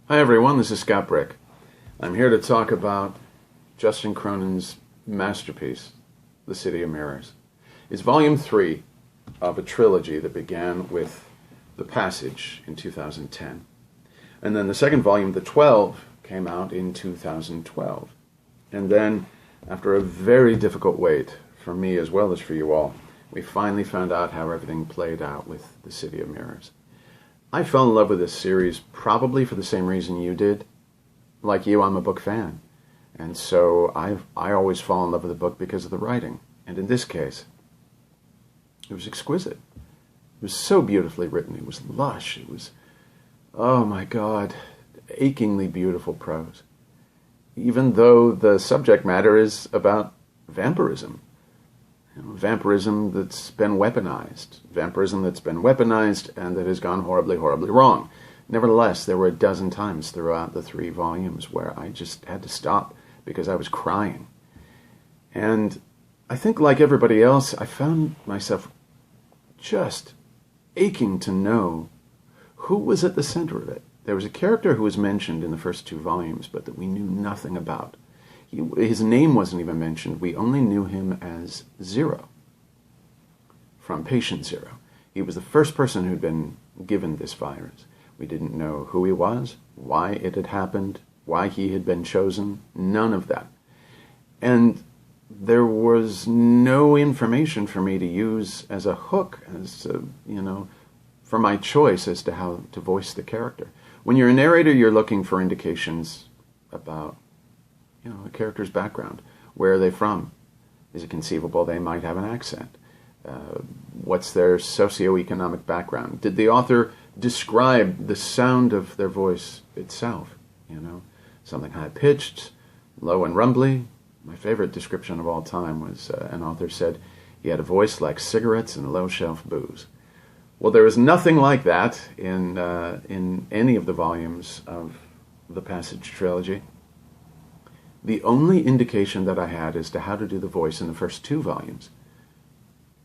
Hi everyone, this is Scott Brick. I'm here to talk about Justin Cronin's masterpiece, The City of Mirrors. It's volume 3 of a trilogy that began with The Passage in 2010. And then the second volume, The 12, came out in 2012. And then, after a very difficult wait for me as well as for you all, we finally found out how everything played out with The City of Mirrors. I fell in love with this series probably for the same reason you did. Like you, I'm a book fan. And so I always fall in love with a book because of the writing. And in this case, it was exquisite. It was so beautifully written. It was lush. It was, oh my God, achingly beautiful prose. Even though the subject matter is about vampirism. Vampirism that's been weaponized. Vampirism that's been weaponized and that has gone horribly, horribly wrong. Nevertheless, there were a dozen times throughout the 3 volumes where I just had to stop because I was crying. And I think, like everybody else, I found myself just aching to know who was at the center of it. There was a character who was mentioned in the first 2 volumes, but that we knew nothing about. His name wasn't even mentioned. We only knew him as Zero, from Patient Zero. He was the first person who'd been given this virus. We didn't know who he was, why it had happened, why he had been chosen, none of that. And there was no information for me to use as a hook, for my choice as to how to voice the character. When you're a narrator, you're looking for indications about a character's background. Where are they from? Is it conceivable they might have an accent? What's their socioeconomic background? Did the author describe the sound of their voice itself? Something high-pitched, low and rumbly. My favorite description of all time was an author said he had a voice like cigarettes and low-shelf booze. Well, there was nothing like that in any of the volumes of the Passage trilogy. The only indication that I had as to how to do the voice in the first 2 volumes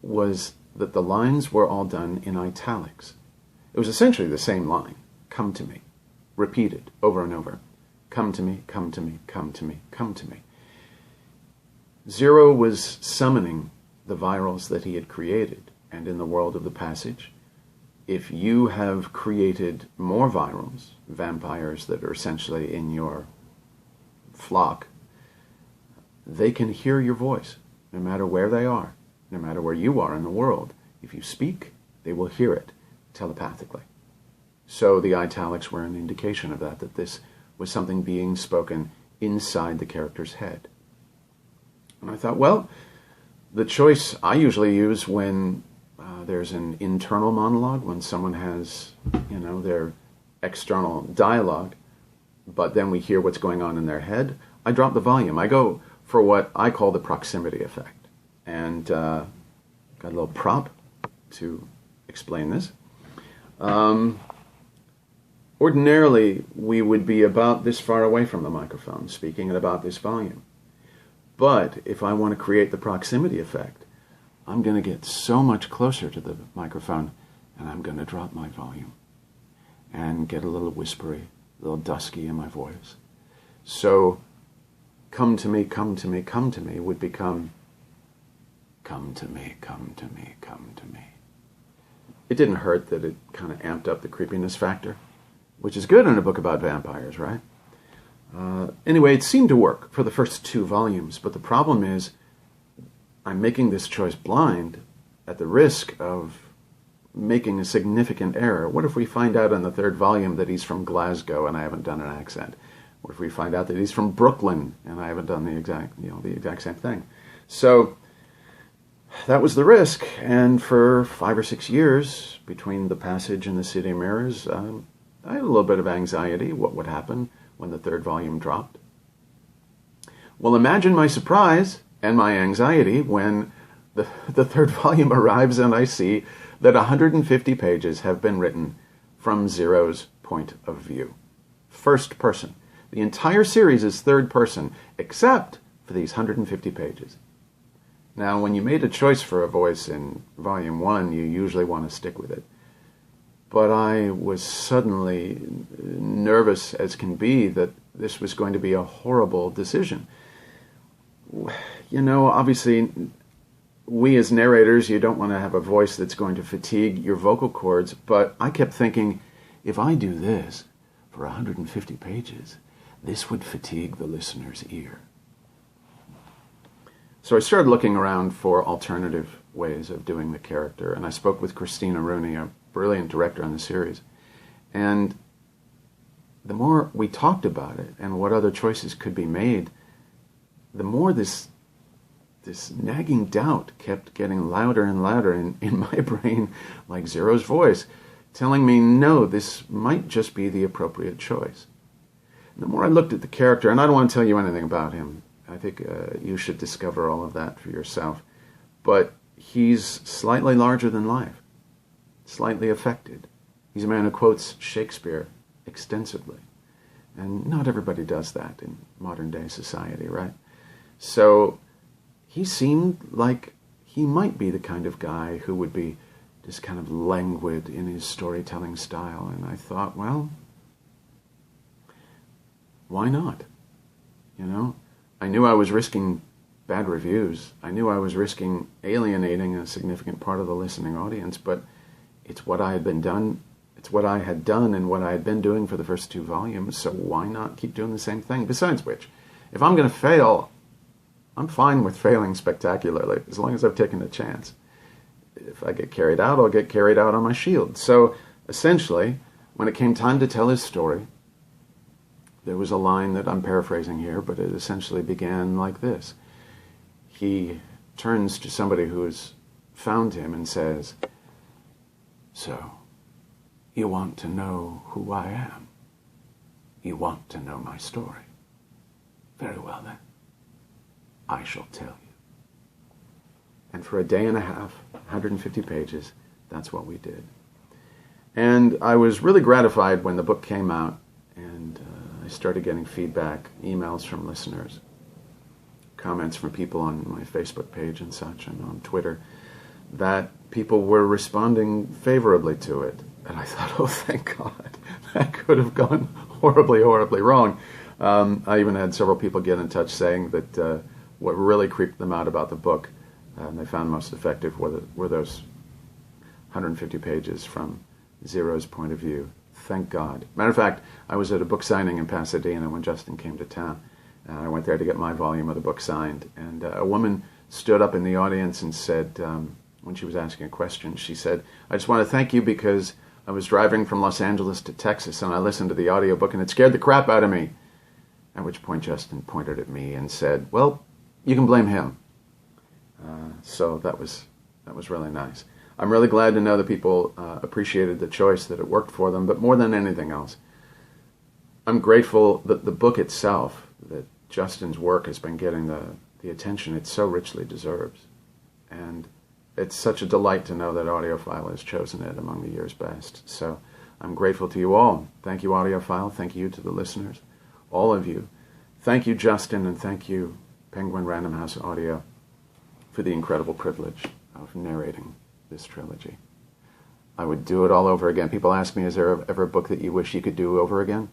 was that the lines were all done in italics. It was essentially the same line, come to me, repeated over and over. Come to me, come to me, come to me, come to me. Zero was summoning the virals that he had created, and in the world of the Passage, if you have created more virals, vampires that are essentially in your flock, they can hear your voice, no matter where they are, no matter where you are in the world. If you speak, they will hear it telepathically. So the italics were an indication of that this was something being spoken inside the character's head. And I thought, well, the choice I usually use when there's an internal monologue, when someone has, their external dialogue, but then we hear what's going on in their head, I drop the volume. I go for what I call the proximity effect. And got a little prop to explain this. Ordinarily, we would be about this far away from the microphone, speaking at about this volume. But if I want to create the proximity effect, I'm going to get so much closer to the microphone, and I'm going to drop my volume and get a little whispery, a little dusky in my voice. So, come to me, come to me, come to me would become, come to me, come to me, come to me. It didn't hurt that it kind of amped up the creepiness factor, which is good in a book about vampires, right? Anyway, it seemed to work for the first 2 volumes, but the problem is I'm making this choice blind at the risk of making a significant error. What if we find out in the 3rd volume that he's from Glasgow and I haven't done an accent? What if we find out that he's from Brooklyn and I haven't done the exact same thing? So that was the risk. And for 5 or 6 years between The Passage and The City of Mirrors, I had a little bit of anxiety. What would happen when the 3rd volume dropped? Well, imagine my surprise and my anxiety when the 3rd volume arrives and I see that 150 pages have been written from Zero's point of view. First person. The entire series is 3rd person, except for these 150 pages. Now, when you made a choice for a voice in Volume 1, you usually want to stick with it. but I was suddenly nervous as can be that this was going to be a horrible decision. You know, obviously, we as narrators, you don't want to have a voice that's going to fatigue your vocal cords, but I kept thinking, if I do this for 150 pages, this would fatigue the listener's ear. So I started looking around for alternative ways of doing the character, and I spoke with Christina Rooney, a brilliant director on the series. And the more we talked about it and what other choices could be made, the more this nagging doubt kept getting louder and louder in my brain, like Zero's voice, telling me, no, this might just be the appropriate choice. And the more I looked at the character, and I don't want to tell you anything about him, I think you should discover all of that for yourself, but he's slightly larger than life, slightly affected. He's a man who quotes Shakespeare extensively, and not everybody does that in modern-day society, right? So he seemed like he might be the kind of guy who would be just kind of languid in his storytelling style. And I thought, well, why not? You know, I knew I was risking bad reviews. I knew I was risking alienating a significant part of the listening audience, but it's what I had done and what I had been doing for the first 2 volumes, so why not keep doing the same thing? Besides which, if I'm going to fail, I'm fine with failing spectacularly, as long as I've taken a chance. If I get carried out, I'll get carried out on my shield. So, essentially, when it came time to tell his story, there was a line that I'm paraphrasing here, but it essentially began like this. He turns to somebody who has found him and says, "So, you want to know who I am? You want to know my story? Very well then. I shall tell you." And for a day and a half, 150 pages, that's what we did. And I was really gratified when the book came out, and I started getting feedback, emails from listeners, comments from people on my Facebook page and such, and on Twitter, that people were responding favorably to it. And I thought, oh, thank God, that could have gone horribly, horribly wrong. I even had several people get in touch saying that what really creeped them out about the book, and they found most effective, were those 150 pages from Zero's point of view. Thank God. Matter of fact, I was at a book signing in Pasadena when Justin came to town. I went there to get my volume of the book signed, and a woman stood up in the audience and said, when she was asking a question, she said, "I just want to thank you because I was driving from Los Angeles to Texas and I listened to the audiobook and it scared the crap out of me." At which point Justin pointed at me and said, "Well, you can blame him." So that was really nice. I'm really glad to know that people appreciated the choice, that it worked for them, but more than anything else, I'm grateful that the book itself, that Justin's work has been getting the attention it so richly deserves. And it's such a delight to know that AudioFile has chosen it among the year's best. So I'm grateful to you all. Thank you, AudioFile. Thank you to the listeners, all of you. Thank you, Justin, and thank you, Penguin Random House Audio, for the incredible privilege of narrating this trilogy. I would do it all over again. People ask me, is there ever a book that you wish you could do over again?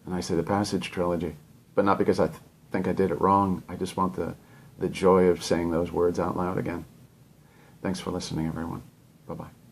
And I say the Passage trilogy. But not because I think I did it wrong. I just want the joy of saying those words out loud again. Thanks for listening, everyone. Bye-bye.